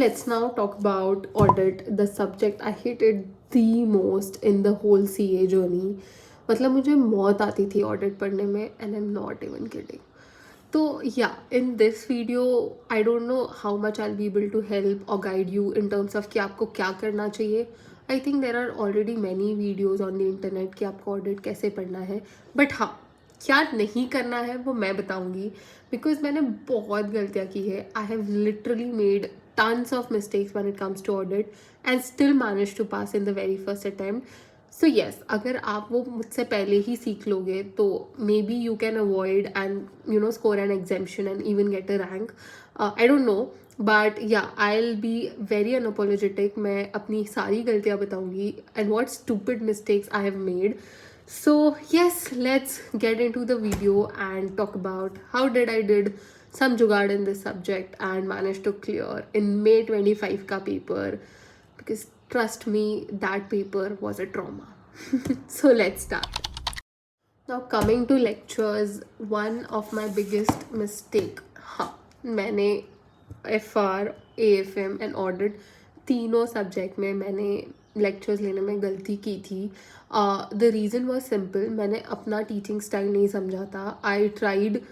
Let's now talk about audit, the subject I hated the most in the whole CA journey. मतलब मुझे मौत आती थी audit पढ़ने में and I am not even kidding. तो yeah in this video I don't know how much I will be able to help और guide you in terms of कि आपको क्या करना चाहिए. I think there are already many videos on the internet कि आपको audit कैसे पढ़ना है, बट हाँ, क्या नहीं करना है वो मैं बताऊंगी. बिकॉज मैंने बहुत गलतियाँ की है. I have literally made tons of mistakes when it comes to audit and still managed to pass in the very first attempt. So yes, अगर आप वो मुझसे पहले ही सीख लोगे तो maybe you can avoid and score an exemption and even get a rank. I don't know, but yeah, I'll be very unapologetic. मैं अपनी सारी गलतियाँ बताऊँगी and what stupid mistakes I have made. So yes, let's get into the video and talk about how did some jugaad in this subject and managed to clear in May 25 ka paper, because trust me, that paper was a trauma. So let's start. Now coming to lectures, one of my biggest mistake, हाँ, मैंने FR, AFM and audit तीनों subject में मैंने lectures लेने में गलती की थी. The reason was simple. मैंने अपना टीचिंग स्टाइल नहीं समझा था. I tried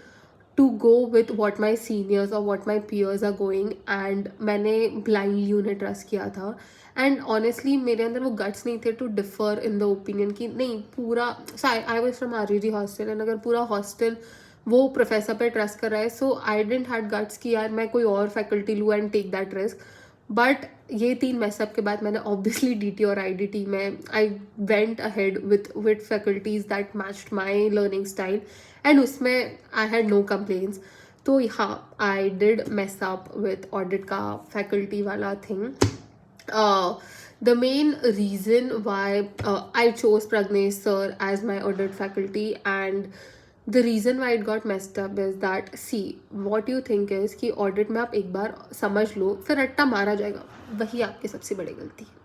to go with what my seniors और what my peers are going and मैंने ब्लाइंडली उन्हें ट्रस्ट किया था. एंड ऑनेस्टली मेरे अंदर वो गट्स नहीं थे to differ in the opinion कि नहीं पूरा. I was from RGG hostel and अगर पूरा हॉस्टल वो प्रोफेसर पे ट्रस्ट कर रहा है, so I didn't had guts कि यार मैं कोई और फैकल्टी लूँ and take that risk. But ये 3 मैसअप के बाद मैंने ऑब्वियसली DT और IDT में I went ahead with faculties that matched my learning style and उसमें आई हैड नो कंप्लेंट्स. तो हाँ, I did mess up with audit का फैकल्टी वाला thing. The main reason why I chose Pragnesh sir as my audit faculty, and the reason why it got messed up is that, see, what you think is कि audit में आप एक बार समझ लो फिर रट्टा मारा जाएगा, वही आपकी सबसे बड़ी गलती है.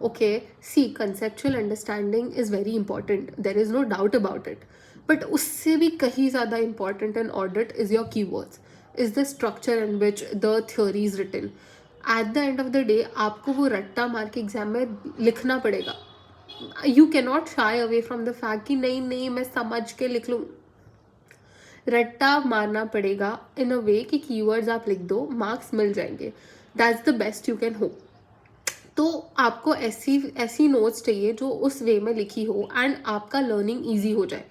Okay, see, conceptual understanding is very important, there is no doubt about it, but उससे भी कहीं ज़्यादा important in audit is your keywords, is the structure in which the theory is written. Eight the end of the day आपको वो रट्टा मार के exam में लिखना पड़ेगा. You can not shy away from the fact कि नहीं नहीं मैं समझ के लिख लूँ. रट्टा मारना पड़ेगा इन अ वे कि कीवर्ड्स आप लिख दो, मार्क्स मिल जाएंगे. That's the best you can hope. तो आपको ऐसी नोट्स चाहिए जो उस वे में लिखी हो एंड आपका लर्निंग ईजी हो जाए.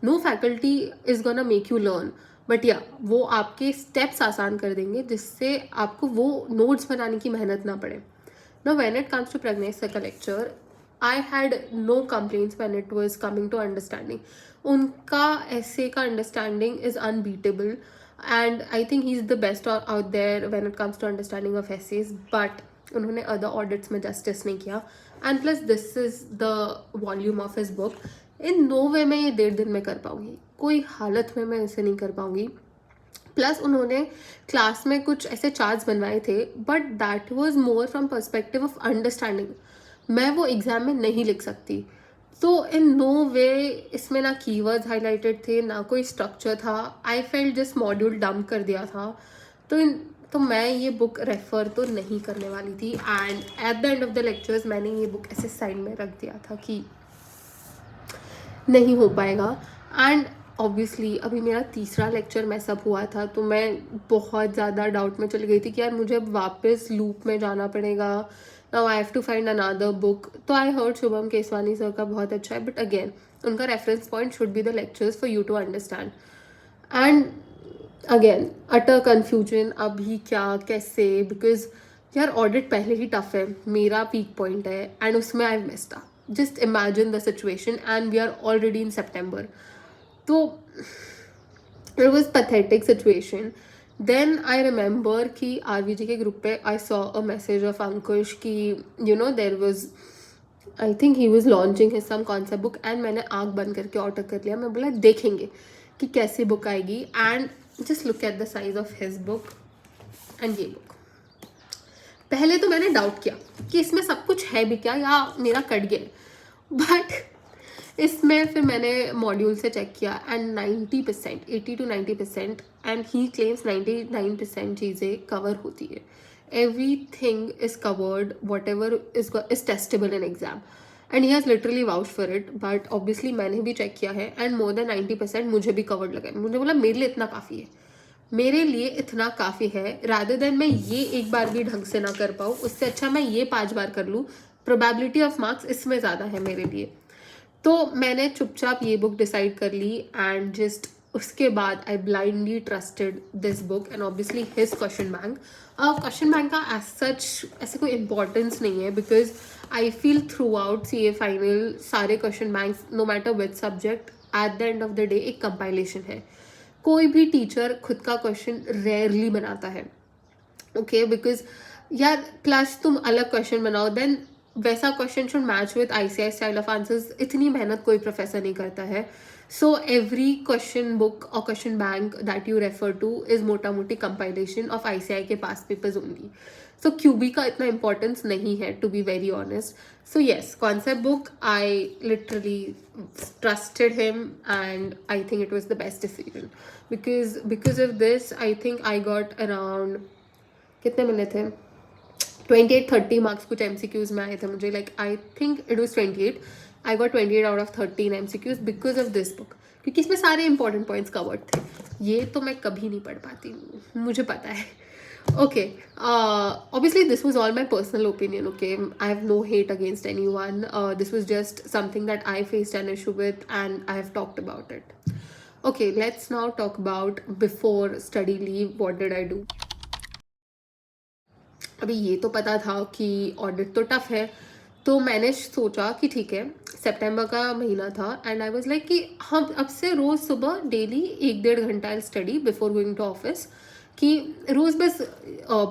No faculty is gonna make you learn, but या वो आपके स्टेप्स आसान कर देंगे जिससे आपको वो नोट्स बनाने की मेहनत ना पड़े. Now when it comes to Pragyesh sir का lecture, I had no complaints when it was coming to understanding. उनका ऐसे का understanding is unbeatable and I think he is the best out there when it comes to understanding of SAs. But उन्होंने other audits में justice नहीं किया. And plus this is the volume of his book. In no way मैं ये 1.5 दिन में कर पाऊँगी, कोई हालत में मैं ऐसे नहीं कर पाऊँगी. प्लस उन्होंने क्लास में कुछ ऐसे चार्ट्स बनवाए थे, but that was more from perspective of understanding. मैं वो एग्ज़ाम में नहीं लिख सकती. तो इन नो वे इसमें ना कीवर्ड्स हाईलाइटेड थे ना कोई स्ट्रक्चर था. I felt just module dump कर दिया था. तो मैं ये बुक रेफ़र तो नहीं करने वाली थी. And eight the end of the lectures मैंने ये बुक ऐसे साइड में रख दिया था कि नहीं हो पाएगा. एंड ऑब्वियसली अभी मेरा तीसरा लेक्चर मैसअप हुआ था तो मैं बहुत ज़्यादा डाउट में चली गई थी कि यार मुझे अब वापस लूप में जाना पड़ेगा. Now I have to find another book. तो I heard Shubham Keswani sir का बहुत अच्छा है, बट अगेन उनका reference point should be the lectures for you to understand. And again utter confusion, अभी क्या कैसे, बिकॉज यार ऑडिट पहले ही टफ है, मेरा वीक पॉइंट है एंड उसमें I missed up. Just imagine the situation and we are already in September. तो it was pathetic situation. Then I remember कि RVG के ग्रुप पे I saw a message of Ankush कि there was, I think he was launching his some concept book. And मैंने आँख बंद करके order कर लिया. मैं बोला देखेंगे कि कैसी बुक आएगी. And just look at the size of his book and ये बुक. पहले तो मैंने डाउट किया कि इसमें सब कुछ है भी क्या या मेरा कट गया. बट इसमें फिर मैंने मॉड्यूल से चेक किया and 90%, 80 to 90%, and he claims 99% चीज़ें कवर होती है. everything is covered, whatever is testable in exam. And he has literally vouch for it. But obviously मैंने भी चेक किया है एंड मोर देन 90% मुझे भी कवर्ड लगा है. मुझे बोला मेरे लिए इतना काफ़ी है, मेरे लिए इतना काफ़ी है. रादर देन मैं ये एक बार भी ढंग से ना कर पाऊँ, उससे अच्छा मैं ये 5 बार कर लूँ. प्रोबेबिलिटी ऑफ मार्क्स इसमें ज़्यादा है मेरे लिए. तो मैंने चुपचाप ये बुक डिसाइड कर ली एंड जस्ट उसके बाद I blindly trusted this book and obviously his question bank. Question bank का एज सच ऐसे कोई इम्पोर्टेंस नहीं है, because I feel throughout CA final सारे question bank no matter which subject at the end of the day एक compilation है. कोई भी टीचर खुद का क्वेश्चन रेयरली बनाता है, ओके, बिकॉज यार प्लस तुम अलग क्वेश्चन बनाओ देन वैसा question should match with ICI style of answers. इतनी मेहनत कोई प्रोफेसर नहीं करता है. सो एवरी क्वेश्चन बुक और question bank that you refer to is मोटा मोटी कंपाइलेशन ऑफ ICI के past papers only. So QB का इतना इंपॉर्टेंस नहीं है, to be very honest. So yes, concept book I literally trusted him and I think it was the best decision because of this I think I got around, कितने मिले थे, 28-30 marks कुछ MCQs में आए थे मुझे. Like I think it was 28. I got 28 out of 13 MCQs because of this book, क्योंकि इसमें सारे इंपॉर्टेंट पॉइंट्स कवर्ड थे. ये तो मैं कभी नहीं पढ़ पाती, मुझे पता है. Okay, obviously this was all my personal opinion, okay? I have no hate against anyone. This was just something that I faced an issue with and I have talked about it. Okay, let's now talk about before study leave, what did I do? अभी ये तो पता था कि audit तो tough है, तो मैंने सोचा कि ठीक है, सितंबर का महीना था एंड आई वाज लाइक कि हम अब से रोज़ सुबह डेली 1-1.5 घंटा study before going to office, कि रोज़ बस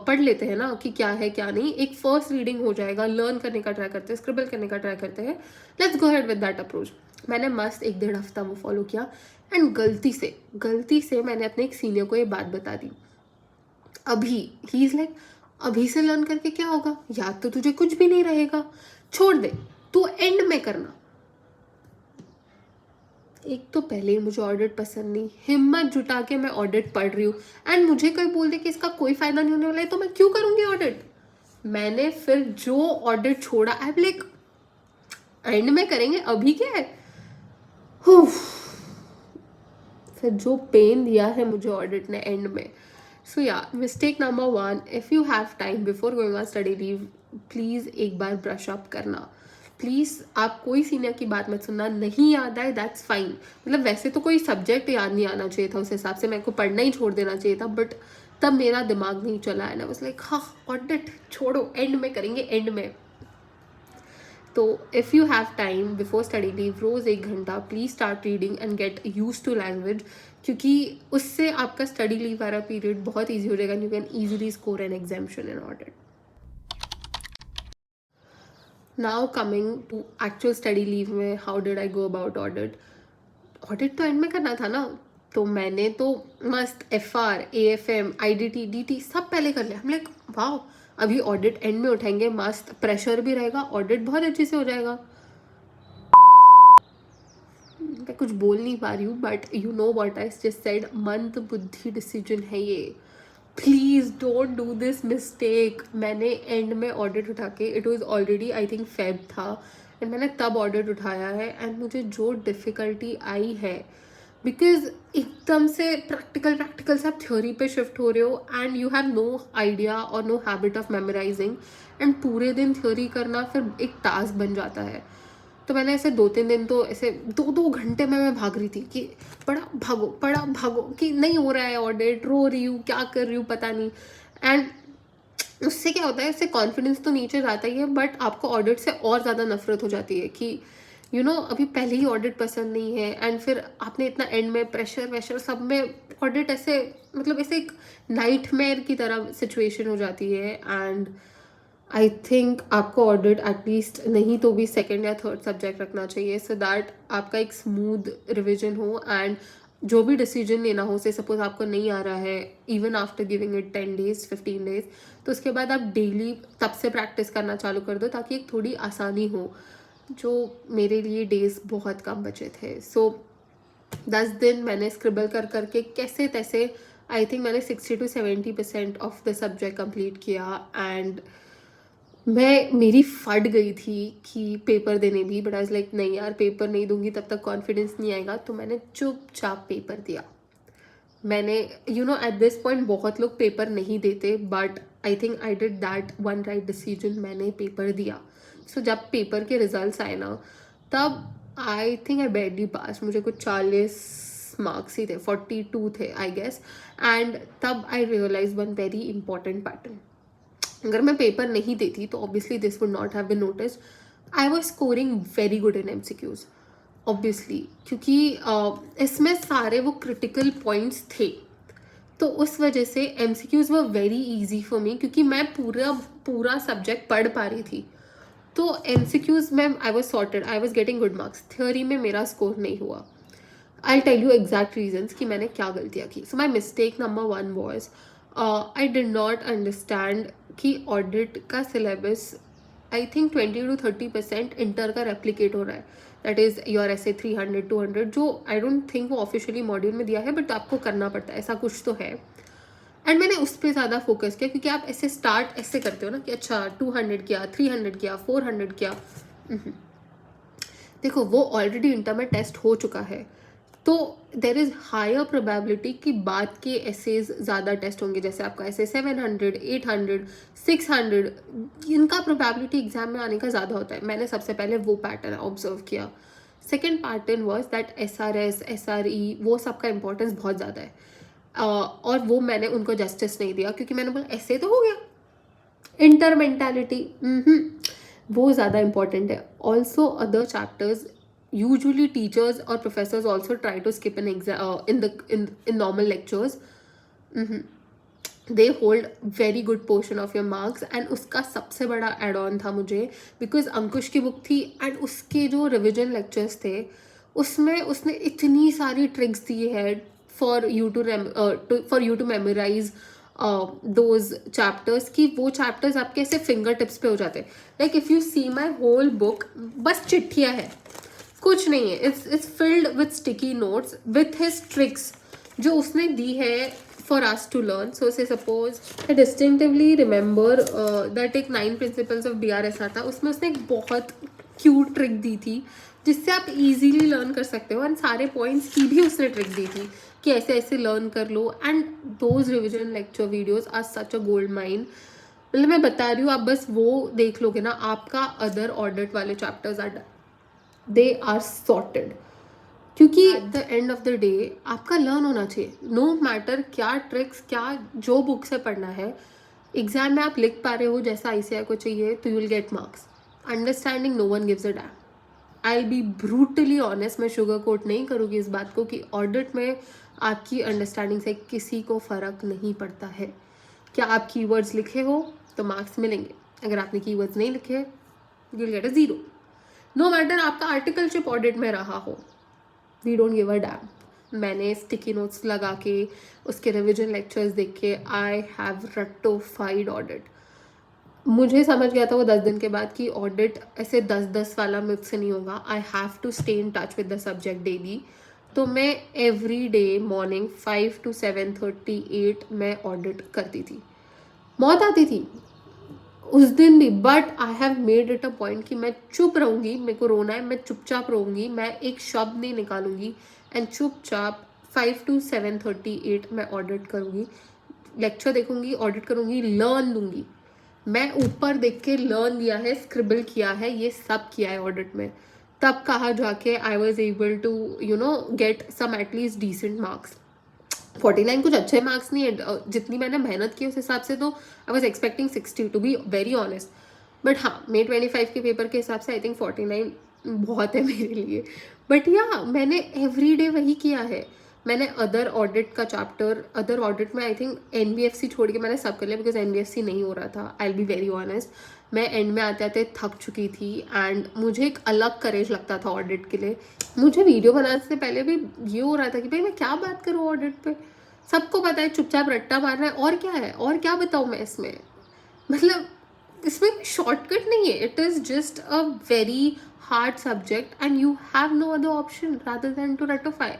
पढ़ लेते हैं ना कि क्या है क्या नहीं. एक फर्स्ट रीडिंग हो जाएगा, लर्न करने का ट्राई करते हैं, स्क्रिबल करने का ट्राई करते हैं. Let's go head with that approach. मैंने मस्त 1-1.5 हफ्ता वो फॉलो किया एंड गलती से मैंने अपने एक सीनियर को ये बात बता दी. अभी ही इज़ लाइक, अभी से लर्न करके क्या होगा, याद तो तुझे कुछ भी नहीं रहेगा, छोड़ दे, तू एंड में करना. एक तो पहले ही मुझे ऑडिट पसंद नहीं, हिम्मत जुटा के मैं ऑडिट पढ़ रही हूँ एंड मुझे कोई बोल दे कि इसका कोई फायदा नहीं होने वाला है, तो मैं क्यों करूँगी ऑडिट. मैंने फिर जो ऑडिट छोड़ा, आई लाइक एंड में करेंगे, अभी क्या है. फिर जो पेन दिया है मुझे ऑडिट ने एंड में. सो या, mistake number 1, if you have time before going on study leave, please एक बार ब्रश अप करना. प्लीज़ आप कोई सीनियर की बात मत सुनना, नहीं याद आए दैट्स फाइन. मतलब वैसे तो कोई सब्जेक्ट याद नहीं आना चाहिए था, उस हिसाब से मेरे को पढ़ना ही छोड़ देना चाहिए था, बट तब मेरा दिमाग नहीं चला एंड आई वाज लाइक हाँ ऑडिट छोड़ो, एंड में करेंगे, एंड में. तो if you have time before study leave, रोज़ 1 घंटा please start reading and get used to language, क्योंकि उससे आपका स्टडी लीव वाला पीरियड बहुत ईजी हो जाएगा. You can easily score an exemption in audit. Now coming to actual study leave में, how did I go about audit. Audit तो and में करना था ना, तो मैंने तो मस्त FR, AFM, IDT, DT सब पहले कर लिया. हम लाइक वाह, अभी ऑडिट एंड में उठाएंगे, मस्त प्रेशर भी रहेगा, ऑडिट बहुत अच्छे से हो जाएगा. मैं कुछ बोल नहीं पा रही हूँ, but you know what I just said, मंद बुद्धि डिसीजन है ये. Please don't do this mistake. मैंने एंड में ऑडिट उठा के, it was already I think Feb था एंड मैंने तब ऑडिट उठाया है एंड मुझे जो डिफ़िकल्टी आई है, बिकॉज एकदम से प्रैक्टिकल से आप थ्योरी पे शिफ्ट हो रहे हो and you have no idea और no habit of memorising, and पूरे दिन थ्योरी करना फिर एक टास्क बन जाता है. तो मैंने ऐसे 2-3 दिन तो ऐसे 2-2 घंटे में मैं भाग रही थी कि पढ़ा भागो कि नहीं हो रहा है ऑडिट, रो रही हूँ, क्या कर रही हूँ पता नहीं. एंड उससे क्या होता है, उससे कॉन्फिडेंस तो नीचे जाता ही है, बट आपको ऑडिट से और ज़्यादा नफरत हो जाती है कि यू नो अभी पहले ही ऑडिट पसंद नहीं है एंड फिर आपने इतना एंड में प्रेशर वैशर सब में ऑडिट, ऐसे मतलब ऐसे एक नाइटमेयर की तरह सिचुएशन हो जाती है. एंड आई थिंक आपको ऑडिट एटलीस्ट नहीं तो भी 2nd या 3rd सब्जेक्ट रखना चाहिए, सो दैट आपका एक स्मूथ रिविजन हो एंड जो भी डिसीजन लेना हो, से सपोज आपको नहीं आ रहा है, even after giving it 10 days 15 days, तो उसके बाद आप डेली तब से प्रैक्टिस करना चालू कर दो ताकि एक थोड़ी आसानी हो. जो मेरे लिए डेज बहुत कम बचे थे, सो 10 दिन मैंने स्क्रिबल करके कैसे तैसे आई थिंक मैंने 60 to 70% of the subject complete किया एंड मेरी फट गई थी कि पेपर देने भी, बट आई वाज लाइक नहीं यार, पेपर नहीं दूंगी तब तक कॉन्फिडेंस नहीं आएगा, तो मैंने चुपचाप पेपर दिया। मैंने एट दिस पॉइंट बहुत लोग पेपर नहीं देते, but I think I did that one right decision, मैंने पेपर दिया। सो जब पेपर के रिजल्ट्स आए ना, तब आई थिंक आई बैडली पास, मुझे कुछ 40 मार्क्स ही थे, 42 थे आई गेस। एंड तब I realise one very important pattern, अगर मैं पेपर नहीं देती तो obviously this would not have been noticed. I was scoring very good in MCQs obviously, क्योंकि इसमें सारे वो क्रिटिकल पॉइंट्स थे, तो उस वजह से MCQs were very easy for me, क्योंकि मैं पूरा पूरा सब्जेक्ट पढ़ पा रही थी। तो एमसीक्यूज में I was sorted, I was getting good marks. Theory में मेरा स्कोर नहीं हुआ। I tell you exact reasons कि मैंने क्या गलतियाँ की। So my mistake number 1 was I did not understand कि ऑडिट का syllabus I think 20 to 30% inter का रेप्लिकेट हो रहा है, दैट इज़ योर ऐसे 300-200, जो आई डोंट थिंक वो ऑफिशियली मॉड्यूल में दिया है, बट आपको करना पड़ता है, ऐसा कुछ तो है। एंड मैंने उस पर ज़्यादा फोकस किया, क्योंकि आप ऐसे स्टार्ट ऐसे करते हो ना कि अच्छा 200 किया, 300 किया, 400 किया। देखो वो ऑलरेडी इंटर में टेस्ट हो चुका है, तो देर इज़ हायर प्रोबेबिलिटी कि बाद के एसेज ज़्यादा टेस्ट होंगे। जैसे आपका ऐसे 700, 800, 600, इनका प्रोबेबिलिटी एग्जाम में आने का ज़्यादा होता है। मैंने सबसे पहले वो पैटर्न ऑब्जर्व किया। Second pattern was that SRS, SRE वो सबका इंपॉर्टेंस बहुत ज़्यादा है, और वो मैंने उनको जस्टिस नहीं दिया, क्योंकि मैंने बोला ऐसे तो हो गया, इंटर मेंटालिटी वो ज़्यादा इंपॉर्टेंट है। Also other chapters usually teachers or professors also try to skip an exam in normal lectures. They hold very good portion of your marks, and उसका सबसे बड़ा एड ऑन था मुझे, बिकॉज अंकुश की book थी एंड उसके जो रिविजन लेक्चर्स थे उसमें उसने इतनी सारी ट्रिक्स दी है for you to memorise those chapters, कि वो चैप्टर्स आपके ऐसे फिंगर टिप्स पे हो जाते हैं। Like if you see my whole book, बस चिट्ठियाँ है, कुछ नहीं है। It's filled with sticky notes with his tricks जो उसने दी है for us to learn. So say suppose I distinctively remember that एक 9 प्रिंसिपल्स ऑफ DRS आता, उसमें उसने एक बहुत क्यूट ट्रिक दी थी जिससे आप इजीली लर्न कर सकते हो, एंड सारे पॉइंट्स की भी उसने ट्रिक दी थी कि ऐसे ऐसे लर्न कर लो। And those revision lecture videos are such a gold mine. मतलब मैं बता रही हूँ, आप बस वो देख लोगे ना, आपका अदर ऑडिट वाले chapters are they are sorted, क्योंकि at the end of the day आपका लर्न होना चाहिए। नो मैटर क्या ट्रिक्स, क्या जो बुक से पढ़ना है, एग्जाम में आप लिख पा रहे हो जैसा ICI को चाहिए, तो you will get marks. Understanding no one gives a damn. I be brutally honest, मैं शुगर कोट नहीं करूँगी इस बात को कि ऑडिट में आपकी अंडरस्टैंडिंग से किसी को फ़र्क नहीं पड़ता है। क्या आप कीवर्ड्स लिखे हो तो मार्क्स मिलेंगे, अगर आपने कीवर्ड्स नहीं लिखे you will get a 0। No matter आपका आर्टिकलशिप ऑडिट में रहा हो, we don't give a damn. मैंने स्टिकी नोट्स लगा के उसके रिविजन लेक्चर्स देख के आई हैव रट्टोफाइड ऑडिट। मुझे समझ गया था वो 10 दिन के बाद कि ऑडिट ऐसे 10-10 वाला मुझसे नहीं होगा। I have to stay in touch with the subject daily. तो मैं एवरी डे मॉर्निंग 5 to 7:30 8 मैं ऑडिट करती थी। मौत आती थी उस दिन भी, but I have made it a point कि मैं चुप रहूँगी, मेरे को रोना है मैं चुपचाप रहूँगी, मैं एक शब्द नहीं निकालूंगी, एंड चुपचाप 5 to 7:30 8 मैं ऑडिट करूँगी, लेक्चर देखूँगी, ऑडिट करूँगी, लर्न लूँगी। मैं ऊपर देख के लर्न दिया है, स्क्रिबल किया है, ये सब किया है ऑडिट में, तब कहा जाके I was able to get some at least decent marks. 49 कुछ अच्छे मार्क्स नहीं है, जितनी मैंने मेहनत की उस हिसाब से तो I was expecting 60 to be very honest. But हाँ, May 25 के पेपर के हिसाब से आई थिंक 49 बहुत है मेरे लिए। बट या मैंने एवरी डे वही किया है। मैंने अदर ऑडिट का चैप्टर, अदर ऑडिट में आई थिंक NBFC छोड़ के मैंने सब कर लिया, बिकॉज NBFC नहीं हो रहा था, आई विल बी वेरी ऑनेस्ट। मैं एंड में आते आते थक चुकी थी, एंड मुझे एक अलग करेज लगता था ऑडिट के लिए। मुझे वीडियो बनाने से पहले भी ये हो रहा था कि भाई मैं क्या बात करूँ ऑडिट पे, सबको पता है चुपचाप रट्टा मारना है, और क्या है, और क्या बताऊँ मैं इसमें। मतलब इसमें शॉर्टकट नहीं है, it is just a very hard subject and you have no other option rather than to रटिफाई।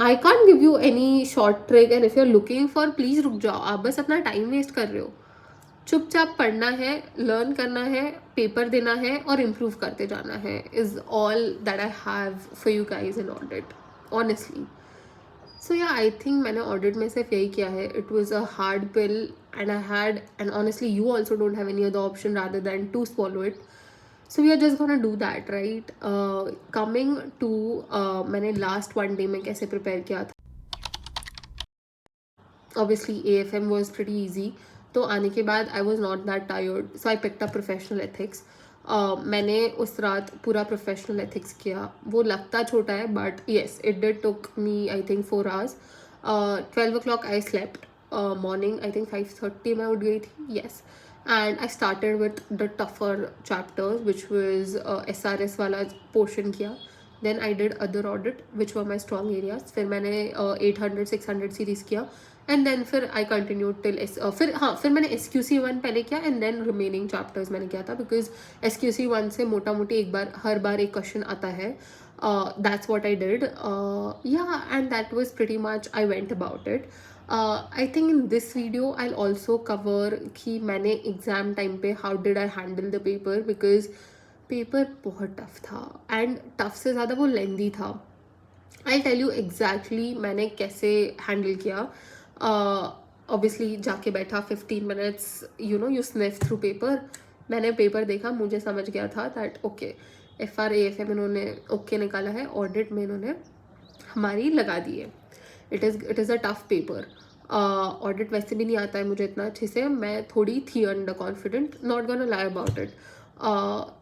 I can't give you any short trick, and if you are looking for, please रुक जाओ, आप बस अपना time waste कर रहे हो. चुपचाप पढ़ना है, लर्न करना है, पेपर देना है और इम्प्रूव करते जाना है, is all that I have for you guys in audit, honestly. So yeah I think मैंने ऑडिट में सिर्फ यही किया है. It was a hard pill and I had, and honestly you also don't have any other option rather than to swallow it. So we are just gonna do that, right? Coming to मैंने last 1 day में कैसे prepare किया था. Obviously AFM was pretty easy. तो आने के बाद I was not that tired, so I picked up professional ethics. मैंने उस रात पूरा प्रोफेशनल एथिक्स किया. वो लगता छोटा है but yes it did took me I think 4 hours. 12 o'clock I slept. Morning I think 5:30 मैं उठ गई थी. Yes. And I started with the tougher chapters, which was SRS वाला पोर्शन किया. Then I did other audit, which were my strong areas. फिर मैंने 800 600 series किया. And then फिर आई कंटिन्यू टिल फिर मैंने SQC1 पहले किया एंड देन रिमेनिंग चैप्टर्स मैंने किया था, बिकॉज SQC1 से मोटा मोटी हर बार एक क्वेश्चन आता है. That's what I did. या and that was pretty much I went about it. I think in this video I also cover कि मैंने एग्ज़ाम टाइम पे how did I handle the paper, because paper बहुत tough था and tough से ज़्यादा वो लेंदी था. आई टेल यू एग्जैक्टली मैंने कैसे हैंडल किया. ऑब्वियसली जाके बैठा 15 minutes, you sniff through paper. मैंने पेपर देखा, मुझे समझ गया था दैट ओके FRAFM इन्होंने ओके निकाला है, ऑडिट में इन्होंने हमारी लगा दी है. It is a tough paper. Audit वैसे भी नहीं आता है मुझे इतना अच्छे से, मैं थोड़ी थी under confident, not gonna lie about it.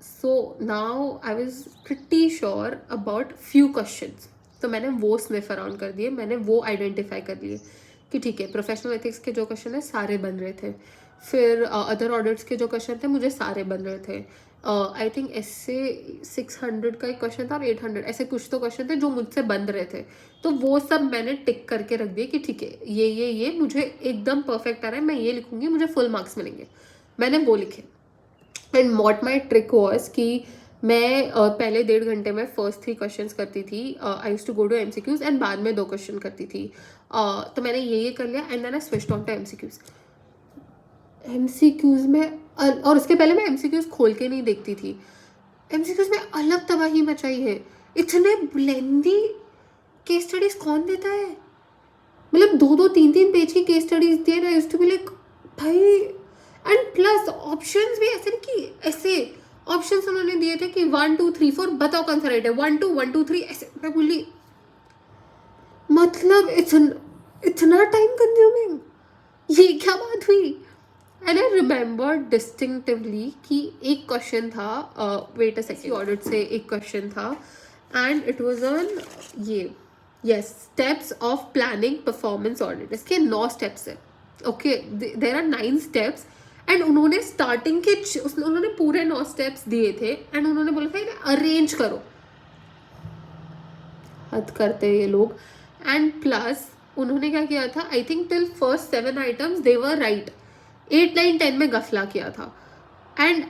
So now I was pretty sure about few questions. तो मैंने वो स्निफ अराउंड कर दिए, मैंने वो आइडेंटिफाई कर लिए कि ठीक है प्रोफेशनल एथिक्स के जो क्वेश्चन है सारे बन रहे थे. फिर अदर ऑडिट्स के जो क्वेश्चन थे मुझे सारे बन रहे थे. आई थिंक ऐसे 600 का एक क्वेश्चन था और 800 ऐसे कुछ तो क्वेश्चन थे जो मुझसे बन रहे थे. तो वो सब मैंने टिक करके रख दिए कि ठीक है ये मुझे एकदम परफेक्ट आ रहा है, मैं ये लिखूंगी, मुझे फुल मार्क्स मिलेंगे. मैंने वो लिखे. And what my trick was कि मैं पहले 1.5 घंटे में फर्स्ट 3 क्वेश्चंस करती थी. I used to go to MCQs and बाद में 2 क्वेश्चन करती थी. तो मैंने ये कर लिया and then I switched on to MCQs में. और उसके पहले मैं MCQs खोल के नहीं देखती थी. MCQs में अलग तबाही मचाई है. इतने लेंदी केस स्टडीज कौन देता है, मतलब 2-2 3-3 पेज की केस स्टडीज दिए ना. यूज्ड टू बी लाइक भाई. एंड प्लस ऑप्शंस भी ऐसे नहीं कि ऐसे ऑप्शंस उन्होंने दिए थे कि 1 2 3 4 बताओ कौन सा राइट है, 1 2 1 2 3 ऐसे. मैं बोली मतलब इतना टाइम कंज्यूमिंग, ये क्या बात हुई. एंड आई रिमेंबर डिस्टिंक्टिवली कि एक क्वेश्चन था, वेट अ सेकंड, ऑडिट से एक क्वेश्चन था एंड इट वाज ऑन ये yes steps of planning performance audit. इसके 9 स्टेप्स है. Okay there are 9 steps and उन्होंने स्टार्टिंग के उन्होंने पूरे 9 स्टेप्स दिए थे एंड उन्होंने बोला था इन्हें अरेंज करो. हद करते हैं ये लोग. एंड प्लस उन्होंने क्या किया था, I think till first 7 items they were right. 8 9 10 में गफला किया था. एंड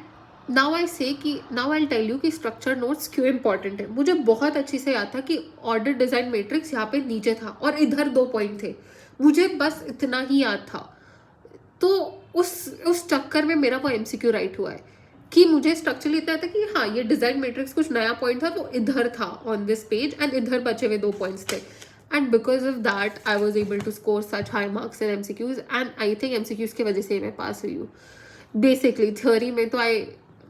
नाउ आई से कि नाउ आई टेल यू कि स्ट्रक्चर नोट्स क्यों इंपॉर्टेंट है. मुझे बहुत अच्छे से याद था कि ऑर्डर डिजाइन मैट्रिक्स यहाँ पे नीचे था और इधर 2 पॉइंट थे. मुझे बस इतना ही याद था. तो उस चक्कर में मेरा वो MCQ राइट हुआ है कि मुझे स्ट्रक्चरली इतना था कि हाँ ये डिजाइन मैट्रिक्स कुछ नया पॉइंट था, वो इधर था ऑन दिस पेज एंड इधर बचे हुए 2 पॉइंट्स थे. And because of that I was able to score such high marks in MCQs and I think MCQs की वजह से मैं पास हुई हूँ. बेसिकली थ्योरी में तो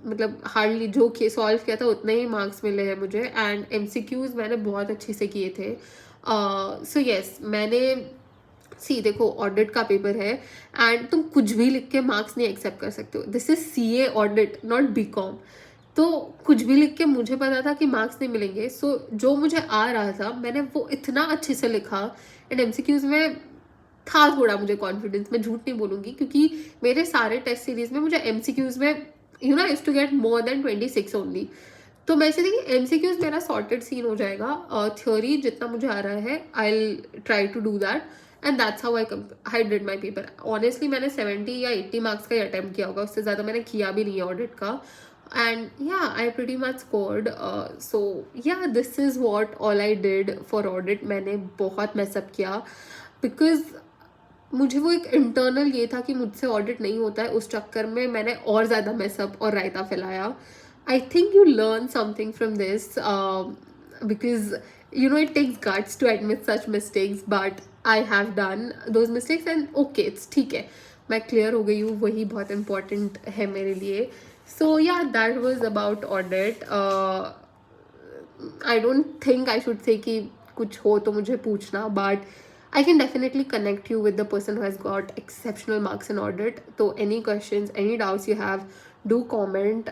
मतलब हार्डली जो सॉल्व किया था उतने ही मार्क्स मिले हैं मुझे एंड MCQs मैंने बहुत अच्छे से किए थे. सो येस मैंने देखो ऑडिट का पेपर है एंड तुम कुछ भी लिख के मार्क्स नहीं एक्सेप्ट कर सकते हो. This is CA audit not BCom. तो कुछ भी लिख के मुझे पता था कि मार्क्स नहीं मिलेंगे. सो जो मुझे आ रहा था मैंने वो इतना अच्छे से लिखा एंड MCQs में था थोड़ा मुझे कॉन्फिडेंस, मैं झूठ नहीं बोलूँगी, क्योंकि मेरे सारे टेस्ट सीरीज में मुझे MCQs में I used to get more than 26 only. तो मैं ऐसे देखिए MCQs मेरा सॉर्टेड सीन हो जाएगा. थ्योरी जितना मुझे आ रहा है I will try to do that and that's how I did my paper. Honestly मैंने 70 या 80 मार्क्स का ही अटैम्प्ट किया होगा, उससे ज़्यादा मैंने किया भी नहीं है ऑडिट का. and yeah, I pretty much scored. So yeah, this is what all I did for audit. मैंने बहुत मैसअप किया, because मुझे वो एक इंटरनल ये था कि मुझसे ऑडिट नहीं होता है, उस चक्कर में मैंने और ज़्यादा मैसअप और रायता फैलाया. I think you learn something from this, because you know, it takes guts to admit such mistakes, but I have done those mistakes and okay, it's ठीक है, मैं क्लियर हो गई हूँ, वही बहुत important है मेरे लिए. So yeah, that was about audit. I don't think I should say कि कुछ हो तो मुझे पूछना, but I can definitely connect you with the person who has got exceptional marks in audit. So any questions, any doubts you have, do comment.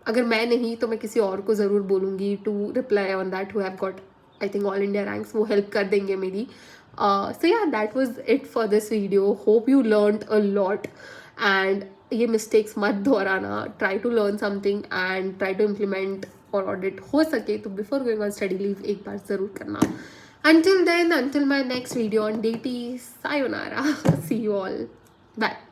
अगर मैं नहीं तो मैं किसी और को ज़रूर बोलूँगी to reply on that, who have got I think all India ranks, वो help कर देंगे मेरी. So yeah, that was it for this video. Hope you learned a lot, and ये mistakes मत दोहराना. Try to learn something and try to implement और audit हो सके तो before going on study leave एक बार ज़रूर करना. Until then, until my next video on DT, sayonara. See you all. Bye.